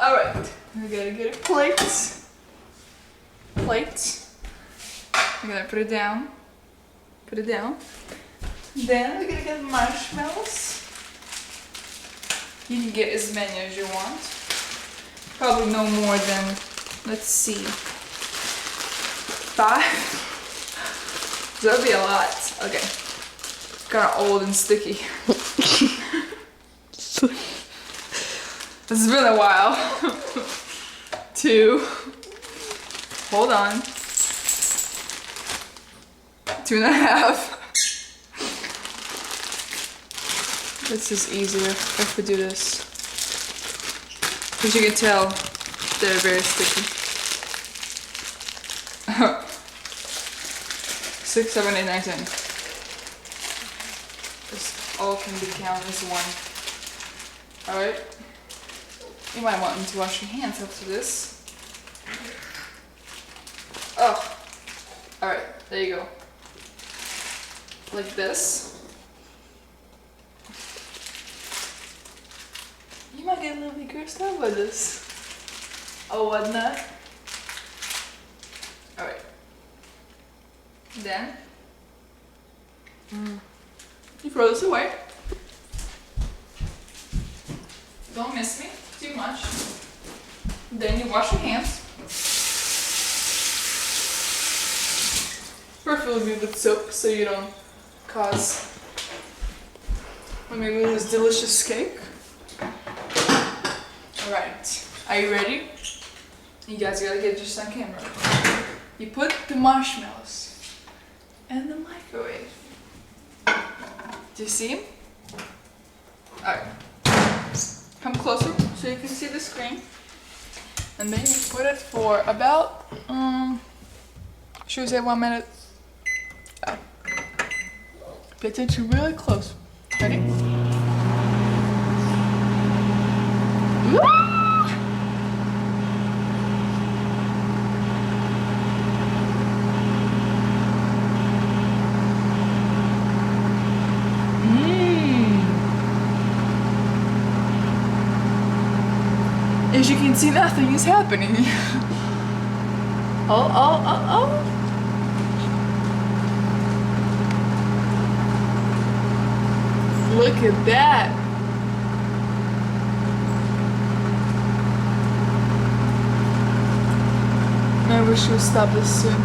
Alright, we gotta get a plate. We're gonna put it down. Then we're gonna get marshmallows. You can get as many as you want. Probably no more than, let's see, 5? That'll be a lot. Okay. Kind of old and sticky. It's been a while. 2. Hold on. 2.5. This is easier if we do this. As you can tell, they're very sticky. 6, 7, 8, 9, 10. This all can be counted as 1. Alright? You might want to wash your hands after this. Oh. Alright, there you go. Like this. You might get a little bit grossed out by this. Oh, whatnot. Alright. Then you throw this away. Don't miss me too much. Then you wash your hands. Preferably with soap so you don't cause maybe this delicious cake. Alright, are you ready? You guys gotta get just on camera. You put the marshmallows in the microwave. Do you see him? Alright. Come closer so you can see the screen. And then you put it for about, should we say 1 minute? Pay attention really close. Ready? As you can see, nothing is happening. Oh. Look at that. I wish we would stop this soon.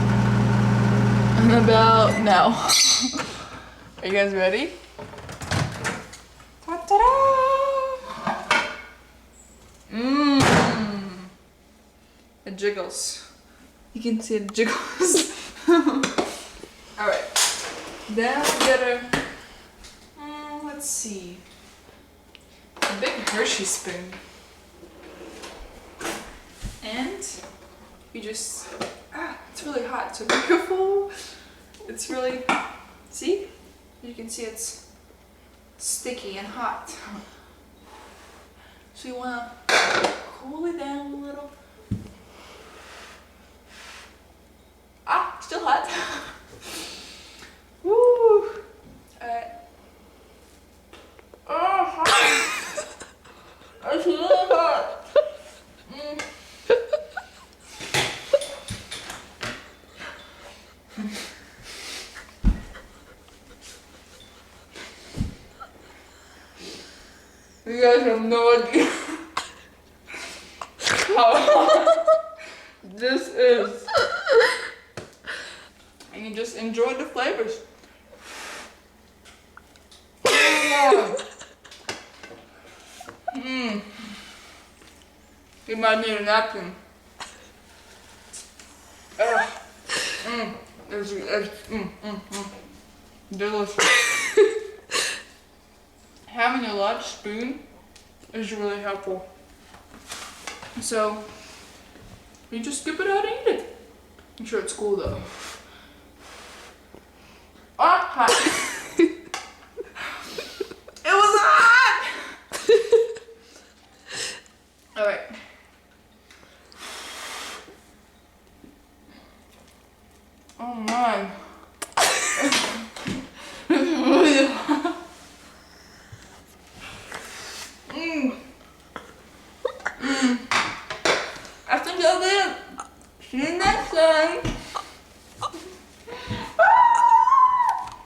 And about now. Are you guys ready? Ta-da! It jiggles. You can see it jiggles. Alright. Then we get a, let's see, a big Hershey spoon. And you just, it's really hot, so be careful. It's really, see? You can see it's sticky and hot. So you wanna cool it down a little. Still hot. Woo! Alright. Oh, hot. It's really hot. You guys have no idea how hot this is. And you just enjoy the flavors. You might need a napkin. Delicious. Having a large spoon is really helpful. So you just scoop it out and eat it. I'm sure it's cool though. Hot. It was hot! Alright. Oh man. It's really hot. until then. See you next time.